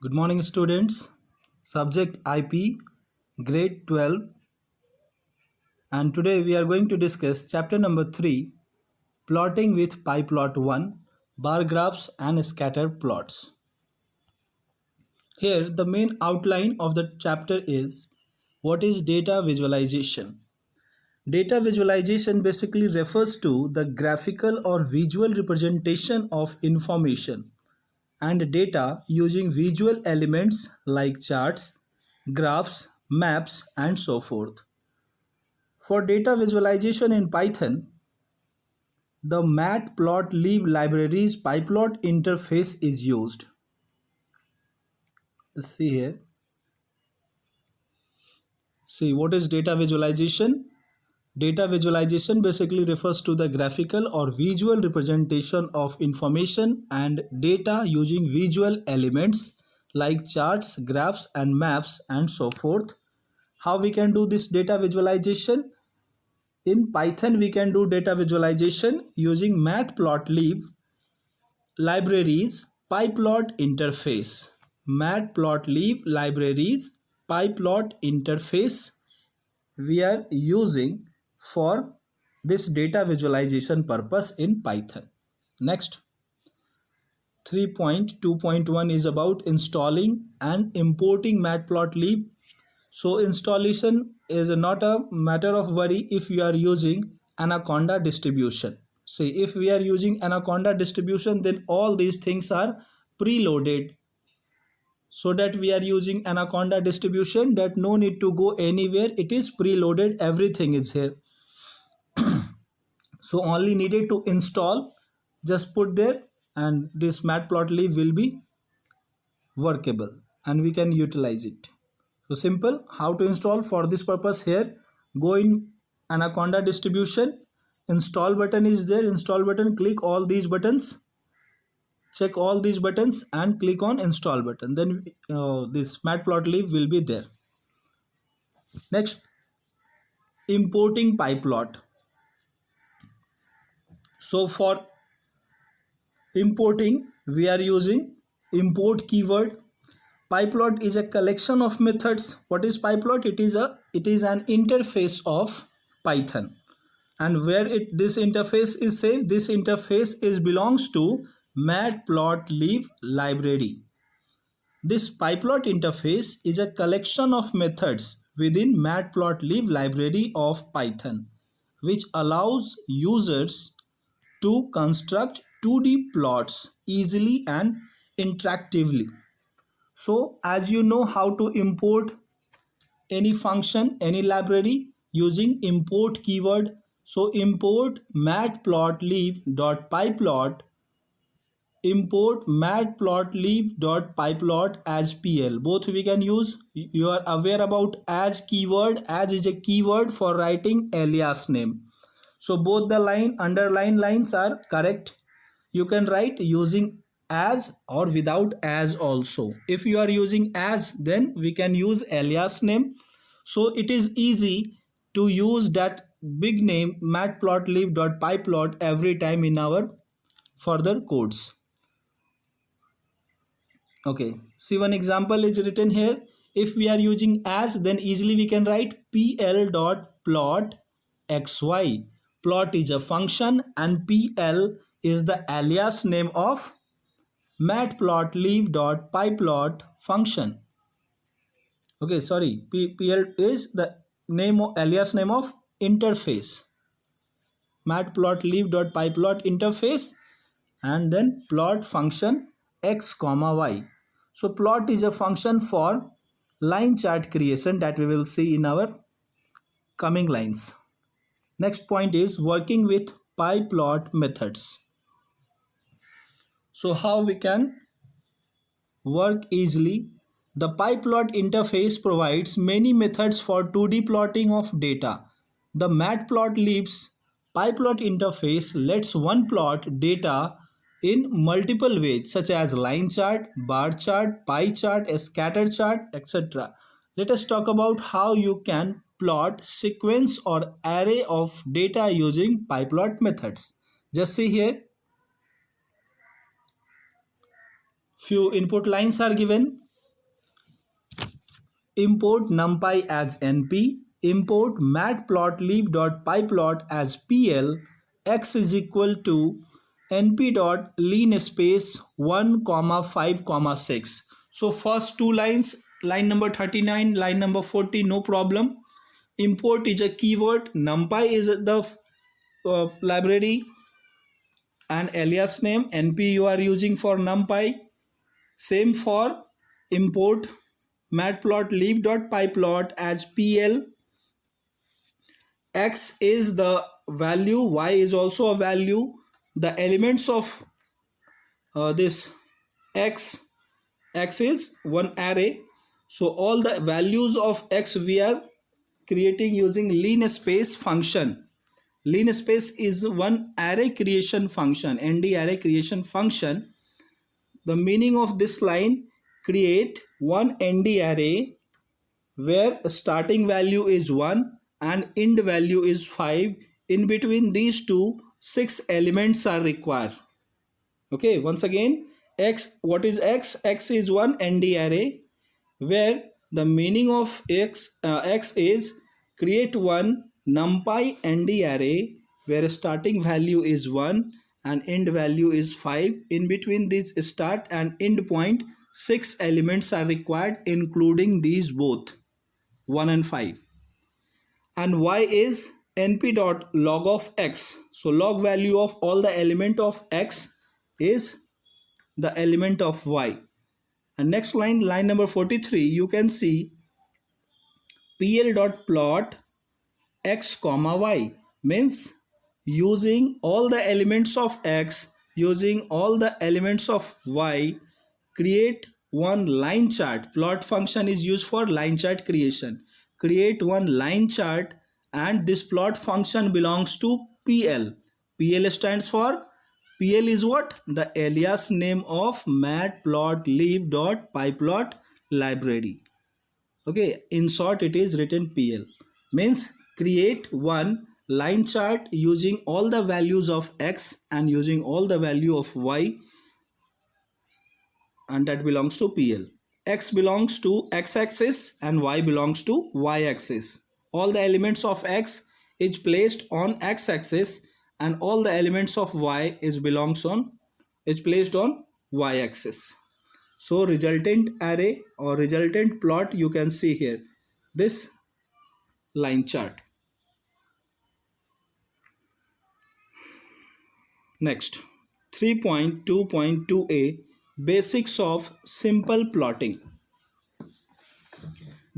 Good morning, students. Subject IP, grade 12, and today we are going to discuss chapter number 3, plotting with PyPlot 1, bar graphs and scatter plots. Here, the main outline of the chapter is what is data visualization. Data visualization basically refers to the graphical or visual representation of information and data using visual elements like charts, graphs, maps, and so forth. For data visualization in Python, the matplotlib library's pyplot interface is used. Let's see here. See, what is data visualization? Data visualization basically refers to the graphical or visual representation of information and data using visual elements like charts, graphs, and maps, and so forth. How we can do this data visualization? In Python, we can do data visualization using matplotlib libraries pyplot interface. Matplotlib libraries pyplot interface we are using for this data visualization purpose in Python. Next, 3.2.1 is about installing and importing matplotlib. So installation is not a matter of worry if you are using Anaconda distribution. See, if we are using Anaconda distribution, then all these things are preloaded. So that we are using Anaconda distribution, that no need to go anywhere, it is preloaded, everything is here. So only needed to install, just put there, and this matplotlib will be workable and we can utilize it. So simple. How to install? For this purpose, here go in Anaconda distribution, install button is there, install button, click all these buttons, check all these buttons and click on install button, then this matplotlib will be there. Next, importing pyplot. So for importing, we are using import keyword. Pyplot is a collection of methods. What is pyplot? It is an interface of Python, and where this interface is saved, this interface belongs to matplotlib library. This pyplot interface is a collection of methods within matplotlib library of Python, which allows users to construct 2D plots easily and interactively. So as you know how to import any function, any library using import keyword. So import matplotlib.pyplot, import matplotlib.pyplot as PL. Both we can use. You are aware about as keyword. As is a keyword for writing alias name. So both the underline lines are correct. You can write using as or without as also. If you are using as, then we can use alias name. So it is easy to use that big name matplotlib.pyplot every time in our further codes. Okay, see, one example is written here. If we are using as, then easily we can write pl.plot xy. Plot is a function and pl is the alias name of matplotlib.pyplot function. Okay, sorry, pl is the name of alias name of interface, matplotlib.pyplot interface, and then plot function x comma y. So plot is a function for line chart creation that we will see in our coming lines. Next point is working with pyplot methods. So how we can work easily? The pyplot interface provides many methods for 2D plotting of data. The matplotlib's pyplot interface lets one plot data in multiple ways such as line chart, bar chart, pie chart, a scatter chart, etc. Let us talk about how you can plot sequence or array of data using pyplot methods. Just see here, few input lines are given. import numpy as np, import matplotlib.pyplot as pl, x is equal to np dot lean space 1 comma 5 comma 6. So first two lines, line number 39, line number 40, no problem. Import is a keyword, numpy is the library and alias name, np you are using for numpy. Same for import matplotlib.pyplot as pl, x is the value, y is also a value. The elements of this x is one array, so all the values of x we are creating using lean space function. Lean space is one array creation function, nd array creation function. The meaning of this line: create one nd array where starting value is 1 and end value is 5. In between these two, 6 elements are required. Okay, once again, x, what is x? X is one nd array where the meaning of x is create one numpy nd array where starting value is 1 and end value is 5. In between this start and end point, 6 elements are required including these both 1 and 5. And y is np dot log of x. So log value of all the element of x is the element of y. And next line, line number 43, you can see pl dot plot x comma y, means using all the elements of x, using all the elements of y, create one line chart. Plot function is used for line chart creation. Create one line chart, and this plot function belongs to pl. Pl stands for, pl is what? The alias name of matplotlib.pyplot library. Okay, in short it is written pl, means create one line chart using all the values of x and using all the value of y, and that belongs to pl. X belongs to x-axis and y belongs to y-axis. All the elements of x is placed on x-axis and all the elements of y is placed on y-axis. So resultant array or resultant plot you can see here, this line chart. Next, 3.2.2a, basics of simple plotting.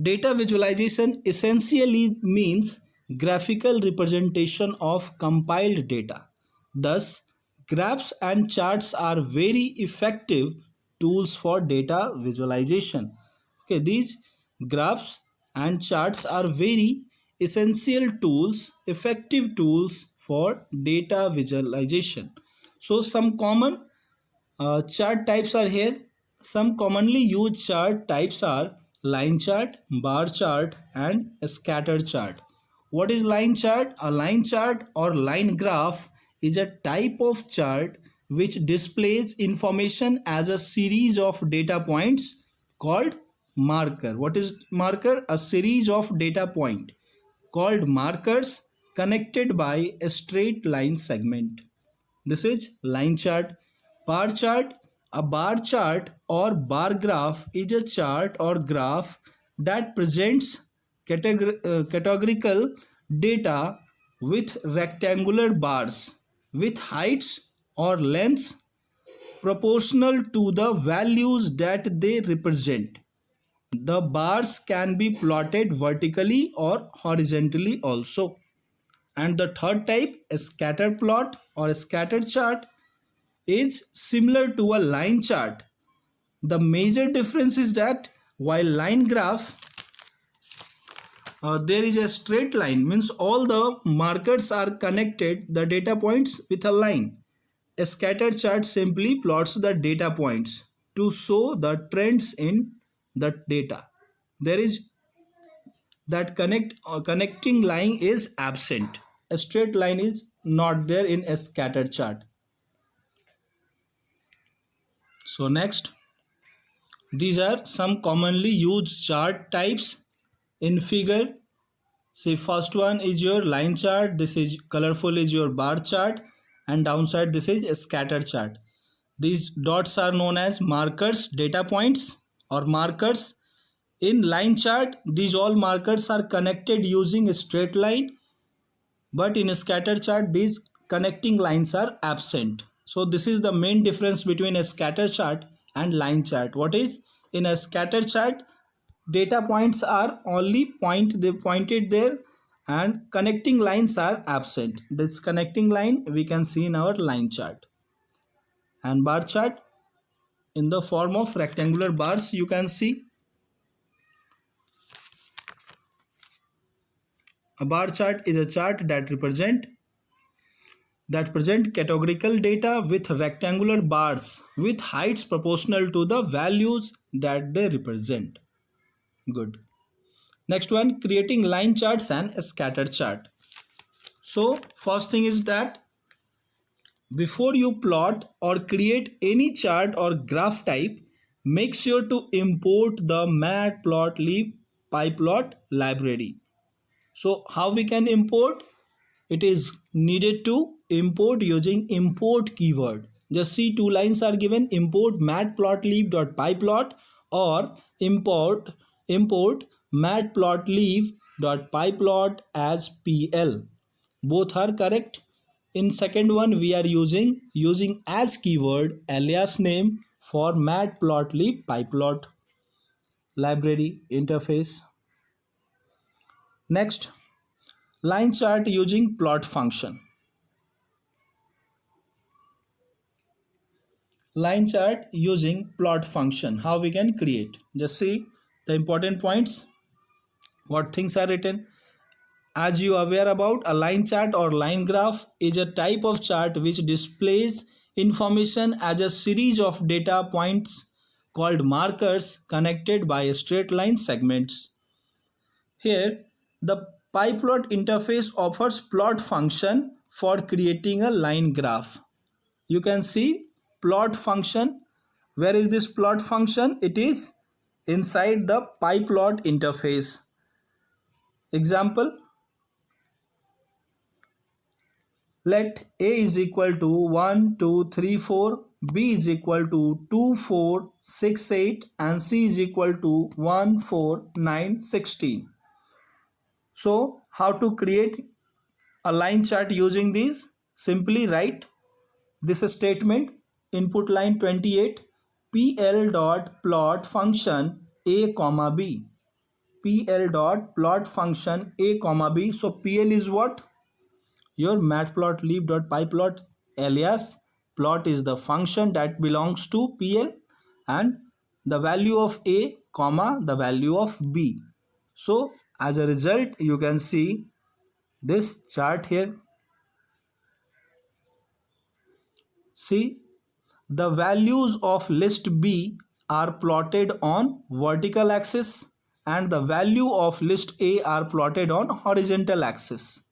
Data visualization essentially means graphical representation of compiled data. Thus, graphs and charts are very effective tools for data visualization. Okay, these graphs and charts are very essential tools, effective tools for data visualization. So some common chart types are here. Some commonly used chart types are line chart, bar chart, and a scatter chart. What is line chart? A line chart or line graph is a type of chart which displays information as a series of data points called marker. What is marker? A series of data point called markers connected by a straight line segment. This is line chart. Bar chart. A bar chart or bar graph is a chart or graph that presents categorical data with rectangular bars with heights or lengths proportional to the values that they represent. The bars can be plotted vertically or horizontally also. And the third type, a scatter plot or a scatter chart, is similar to a line chart. The major difference is that while line graph, there is a straight line, means all the markers are connected, the data points, with a line. A scatter chart simply plots the data points to show the trends in the data. There is that connecting line is absent. A straight line is not there in a scatter chart. So next, These are some commonly used chart types in figure. See, first one is your line chart, this is colorful is your bar chart, and downside this is a scatter chart. These dots are known as markers, data points or markers. In line chart, these all markers are connected using a straight line, but in a scatter chart these connecting lines are absent. So this is the main difference between a scatter chart and line chart. What is, in a scatter chart data points are only they pointed there, and connecting lines are absent. This connecting line we can see in our line chart. And bar chart, in the form of rectangular bars, you can see a bar chart is a chart that present categorical data with rectangular bars with heights proportional to the values that they represent. Good. Next one, creating line charts and a scatter chart. So first thing is that before you plot or create any chart or graph type, make sure to import the matplotlib pyplot library. So how we can import? It is needed to import using import keyword. Just see, two lines are given: import matplotlib.pyplot or import matplotlib.pyplot as pl. Both are correct. In second one we are using as keyword alias name for matplotlib pyplot library interface. Next, line chart using plot function. Line chart using plot function, how we can create? Just see the important points, what things are written. As you are aware about, a line chart or line graph is a type of chart which displays information as a series of data points called markers connected by straight line segments. Here the pyplot interface offers plot function for creating a line graph. You can see plot function. Where is this plot function? It is inside the pyplot interface. Example, let a is equal to 1 2 3 4, b is equal to 2 4 6 8, and c is equal to 1 4 9 16. So how to create a line chart using these? Simply write this statement: input line 28, pl dot plot function a comma b, pl dot plot function a comma b. So pl is what? Your matplotlib.pyplot alias. Plot is the function that belongs to pl, and the value of a comma the value of b. So as a result you can see this chart here. See, the values of list B are plotted on vertical axis and the value of list A are plotted on horizontal axis.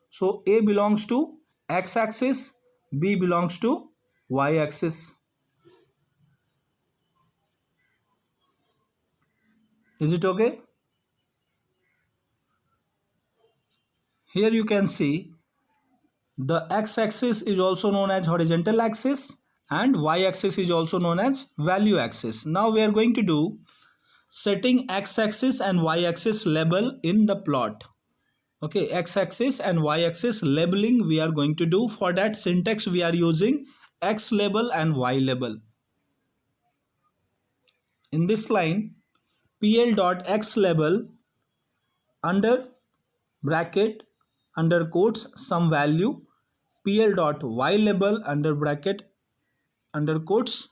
So A belongs to X axis, B belongs to Y axis. Is it okay? Here you can see the X axis is also known as horizontal axis and Y axis is also known as value axis. Now we are going to do setting x-axis and y-axis label in the plot. Okay, x-axis and y-axis labeling we are going to do. For that syntax we are using x label and y label. In this line, pl.x label under bracket under quotes some value, pl.y label under bracket under quotes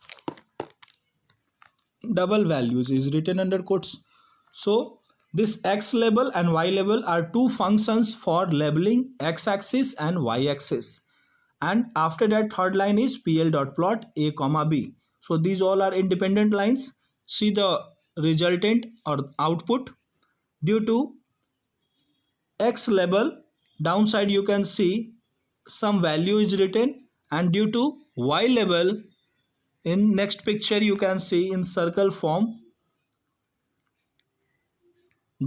double values is written under quotes. So this x label and y label are two functions for labeling x-axis and y-axis, and after that third line is pl.plot a comma b. So these all are independent lines. See the resultant or output. Due to x label, downside you can see some value is written, and due to y label, In next picture you can see in circle form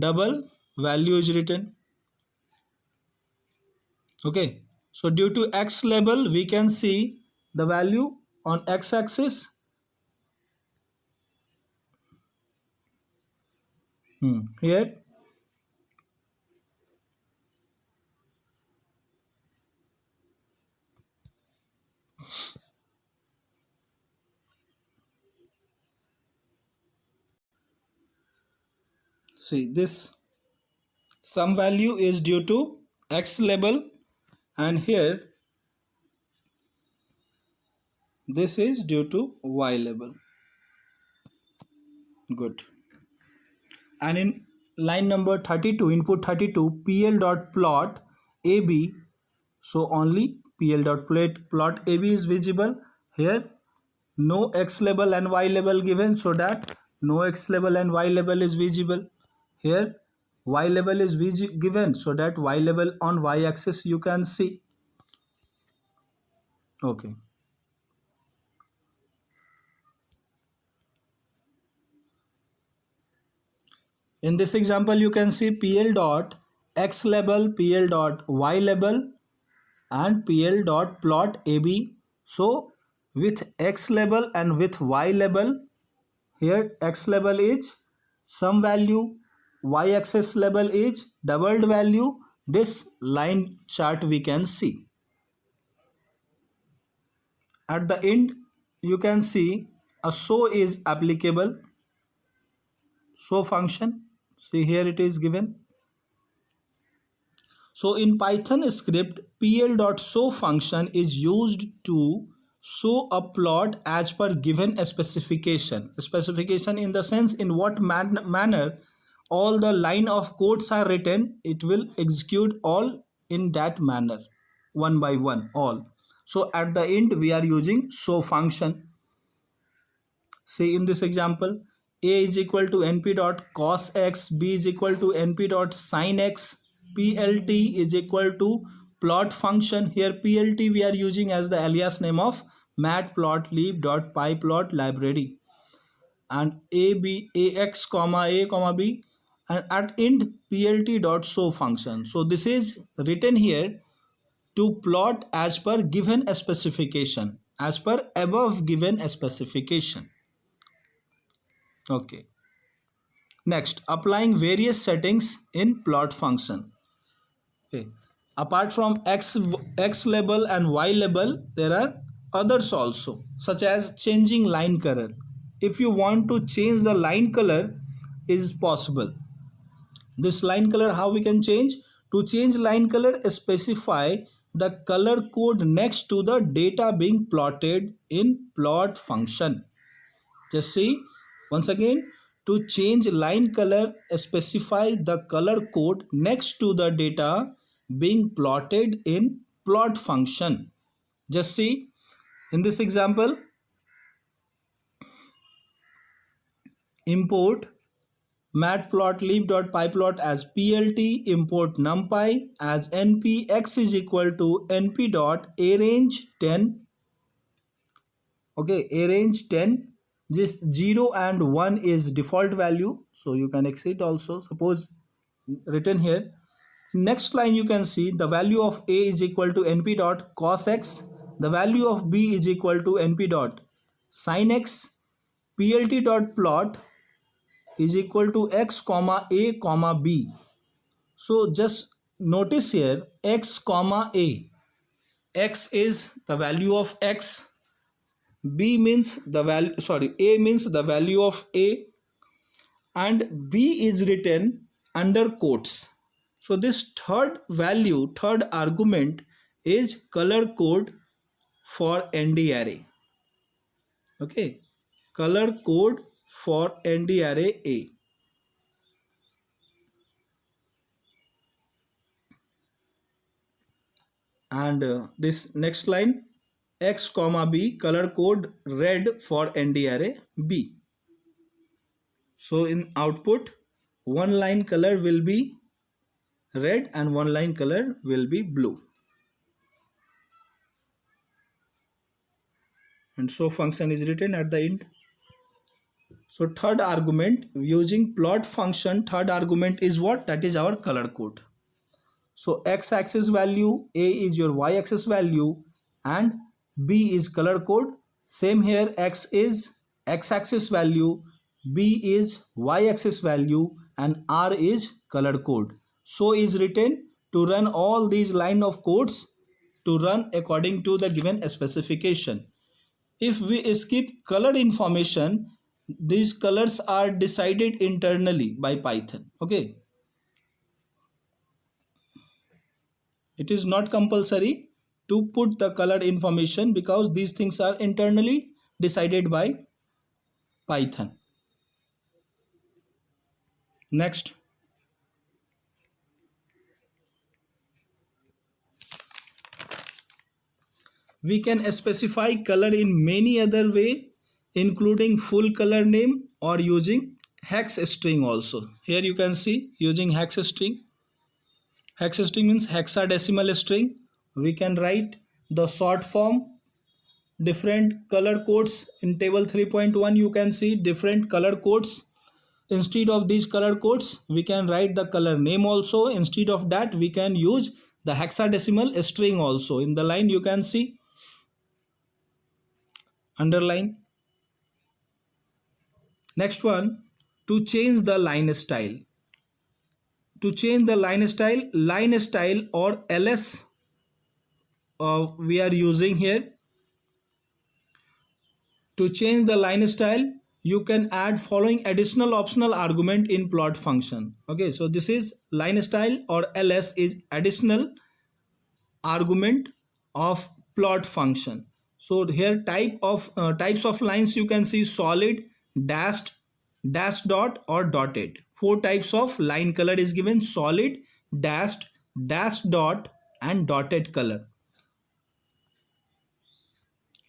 double value is written. Okay, so due to x label we can see the value on x axis. Here see this some value is due to x label, and here this is due to y label. Good. And in line number 32, input 32, pl dot plot ab, so only pl dot plot ab is visible. Here no x label and y label given, so that no x label and y label is visible. Here y label is given, so that y label on y axis you can see. Okay. In this example you can see pl dot x label, pl dot y label and pl dot plot ab. So with x label and with y label, here x label is some value, y axis label is doubled value. This line chart we can see. At the end you can see a show is applicable, show function. See here it is given. So in Python script, pl.show function is used to show a plot as per given specification. Specification in the sense in what manner all the line of codes are written, it will execute all in that manner, one by one, all. So at the end we are using show function. See in this example, a is equal to np dot cos x, b is equal to np dot sin x, plt is equal to plot function. Here plt we are using as the alias name of matplotlib.pyplot library, and ax comma a comma b, and at end plt dot show function. So this is written here to plot as per given specification, as per above given specification. Okay. Next, applying various settings in plot function. Okay. Apart from x label and y label, there are others also, such as changing line color. If you want to change the line color, is possible. This line color, how we can change? To change line color, specify the color code next to the data being plotted in plot function. Just see once again, to change line color, specify the color code next to the data being plotted in plot function. Just see in this example, import matplotlib.pyplot as plt, import numpy as np, x is equal to np dot arange 10. Okay, arange 10. This 0 and 1 is default value, so you can exit also, suppose written here. Next line you can see the value of a is equal to np dot cos x, the value of b is equal to np dot sin x, plt dot plot is equal to x comma a comma b. So just notice here x comma a, x is the value of x, b means the value, sorry, a means the value of a, and b is written under quotes. So this third value, third argument is color code for nd array. Okay, color code for nd array a. And this next line, x comma b, color code red for nd array b. So in output, one line color will be red and one line color will be blue. and so function is written at the end. So third argument using plot function, third argument is what? That is our color code. So x-axis value, a is your y-axis value, and b is color code. Same here, x is x-axis value, b is y-axis value, and r is color code. So is written to run all these line of codes to run according to the given specification. If we skip color information, these colors are decided internally by Python. Okay, it is not compulsory to put the color information because these things are internally decided by Python. Next, we can specify color in many other way, including full color name or using hex string also. Here you can see using hex string. Hex string means hexadecimal string. We can write the short form, different color codes. In table 3.1 you can see different color codes. Instead of these color codes we can write the color name also. Instead of that we can use the hexadecimal string also. In the line you can see underline. Next one, to change the line style. To change the line style or ls we are using here. To change the line style, you can add following additional optional argument in plot function. Okay, so this is line style or ls is additional argument of plot function. So here types of lines you can see: solid, dashed, dash dot, or dotted. Four types of line color is given: solid, dashed, dash dot, and dotted color.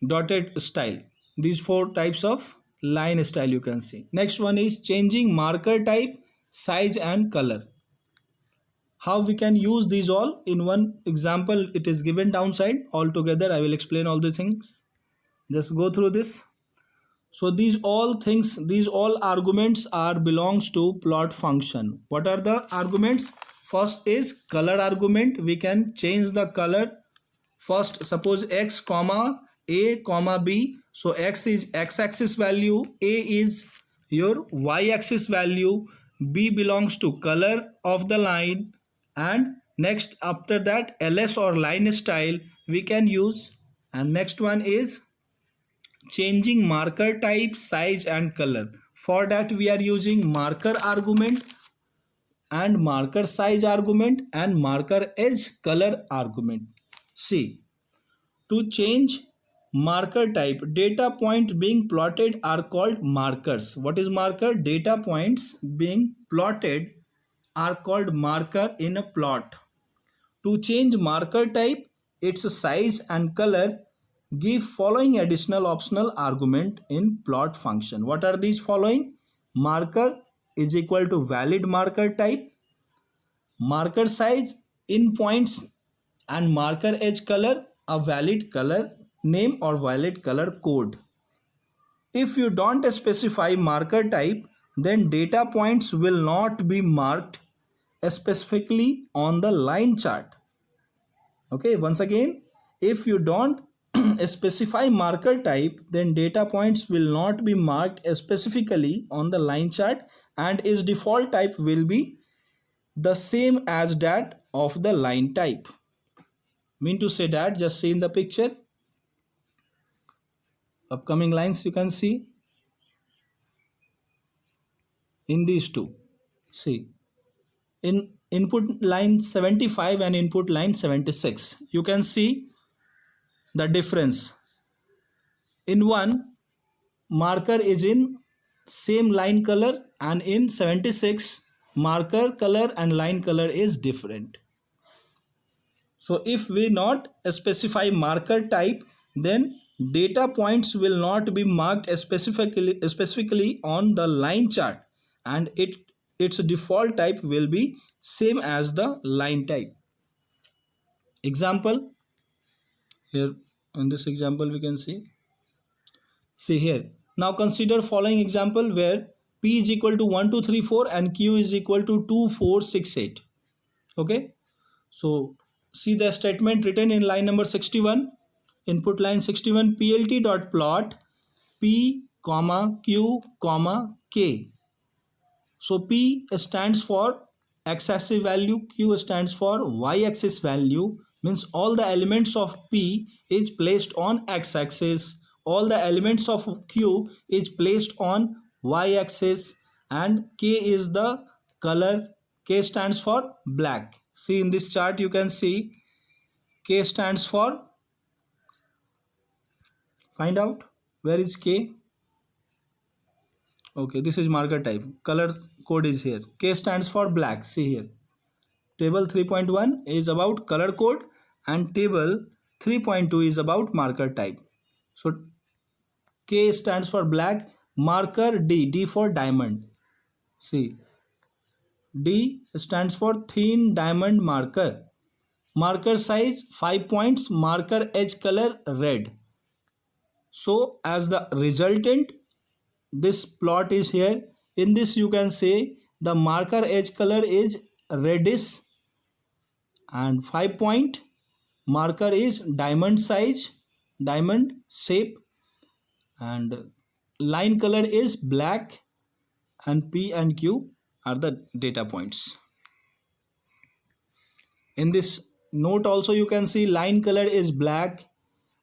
Dotted style. These four types of line style you can see. Next one is changing marker type, size, and color. How we can use these all? In one example it is given downside. All together I will explain all the things. Just go through this. So these all things, these all arguments are belongs to plot function. What are the arguments? First is color argument. We can change the color. First, suppose x comma a comma b. So x is x-axis value, a is your y-axis value, b belongs to color of the line, and next after that ls or line style we can use. And next one is changing marker type, size, and color. For that we are using marker argument and marker size argument and marker edge color argument. See, to change marker type, data point being plotted are called markers. What is marker? Data points being plotted are called marker in a plot. To change marker type, its size and color, give following additional optional argument in plot function. What are these following? Marker is equal to valid marker type, marker size in points, and marker edge color a valid color name or valid color code. If you don't specify marker type, then data points will not be marked specifically on the line chart. Okay, once again, if you don't specify marker type, then data points will not be marked specifically on the line chart, and its default type will be the same as that of the line type. Mean to say that, just see in the picture, upcoming lines you can see in these two. See, in input line 75 and input line 76, you can see the difference. In one, marker is in same line color, and in 76 marker color and line color is different. So if we not specify marker type, then data points will not be marked specifically on the line chart, and its default type will be same as the line type. Example, here in this example we can see See here. Now consider following example where P is equal to 1 2 3 4 and Q is equal to 2 4 6 8. Okay. So see the statement written in line number 61. Input line 61, PLT dot plot P comma Q comma K. So P stands for x-axis value, Q stands for y-axis value, means all the elements of P is placed on x-axis, all the elements of Q is placed on y-axis, and K is the color. K stands for black. See in this chart you can see K stands for, find out where is K. Okay, this is marker type, color code is here. K stands for black. See here, table 3.1 is about color code and table 3.2 is about marker type. So K stands for black, marker D for diamond. See, D stands for thin diamond marker, marker size 5 points, marker edge color red. So as the resultant, this plot is here. In this you can say the marker edge color is reddish and 5 point, marker is diamond size, diamond shape, and line color is black, and P and Q are the data points. In this note also you can see line color is black,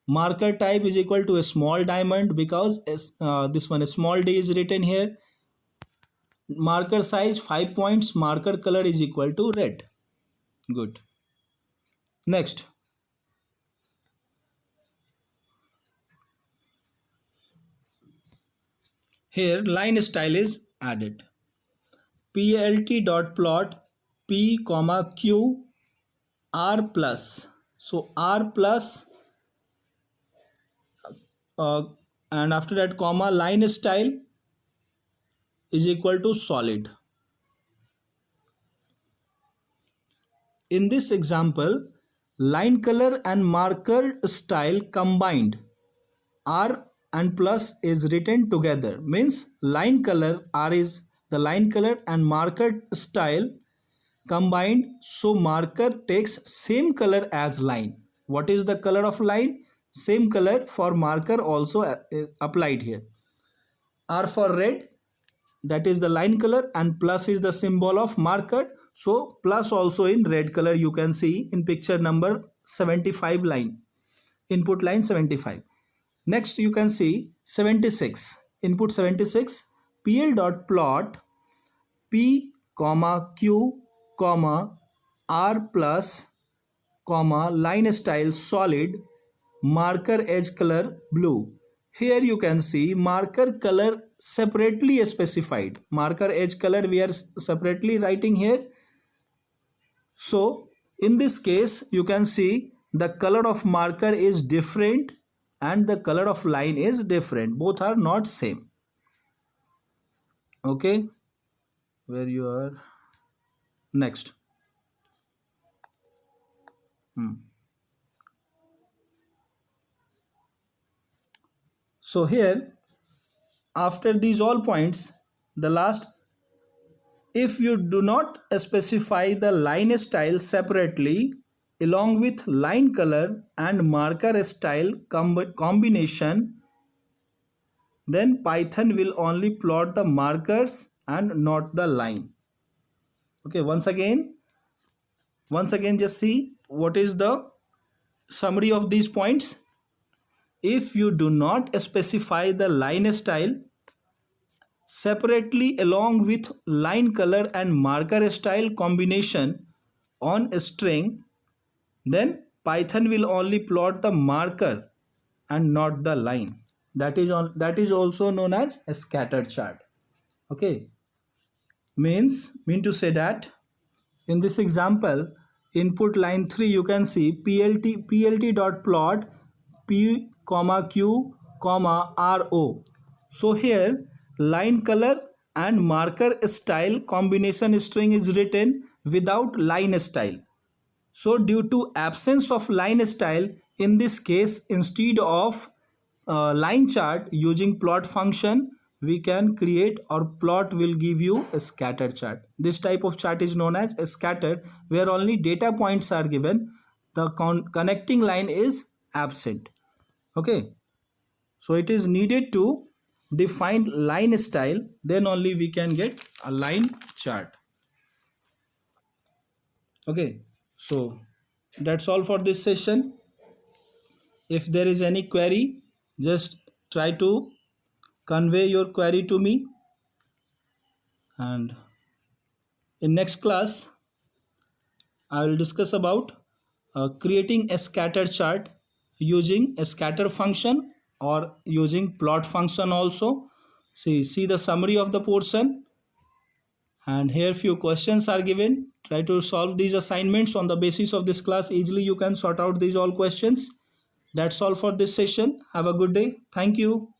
marker type is equal to a small diamond because this one, a small d is written here, marker size 5 points, marker color is equal to red. Good. Next, here line style is added. PLT dot plot P comma Q R plus. So R plus and after that comma, line style is equal to solid. In this example, line color and marker style combined, R and plus is written together, means line color, R is the line color and marker style combined, so marker takes same color as line. What is the color of line? Same color for marker also applied here. R for red, that is the line color, and plus is the symbol of marker, so plus also in red color you can see in picture number 75 line, input line 75. Next you can see 76, input 76, PL dot plot P comma Q comma R plus comma line style solid, marker edge color blue. Here you can see marker color separately specified, marker edge color we are separately writing here. So in this case you can see the color of marker is different and the color of line is different, both are not same. Okay, where you are next. So here after these all points, the last, if you do not specify the line style separately along with line color and marker style combination, then Python will only plot the markers and not the line. Okay, once again just see what is the summary of these points. If you do not specify the line style separately along with line color and marker style combination on a string, then Python will only plot the marker and not the line. That is also known as a scatter chart. Okay, mean to say that in this example, input line 3 you can see PLT dot plot P comma Q comma RO. So here line color and marker style combination string is written without line style. So due to absence of line style, in this case instead of line chart using plot function, we can create, or plot will give you a scatter chart. This type of chart is known as a scatter, where only data points are given, the connecting line is absent. Okay, so it is needed to define line style, then only we can get a line chart. Okay, so that's all for this session. If there is any query, just try to convey your query to me, and in next class I will discuss about creating a scatter chart using a scatter function or using plot function also. See the summary of the portion, and here few questions are given. Try to solve these assignments on the basis of this class. Easily you can sort out these all questions. That's all for this session. Have a good day. Thank you.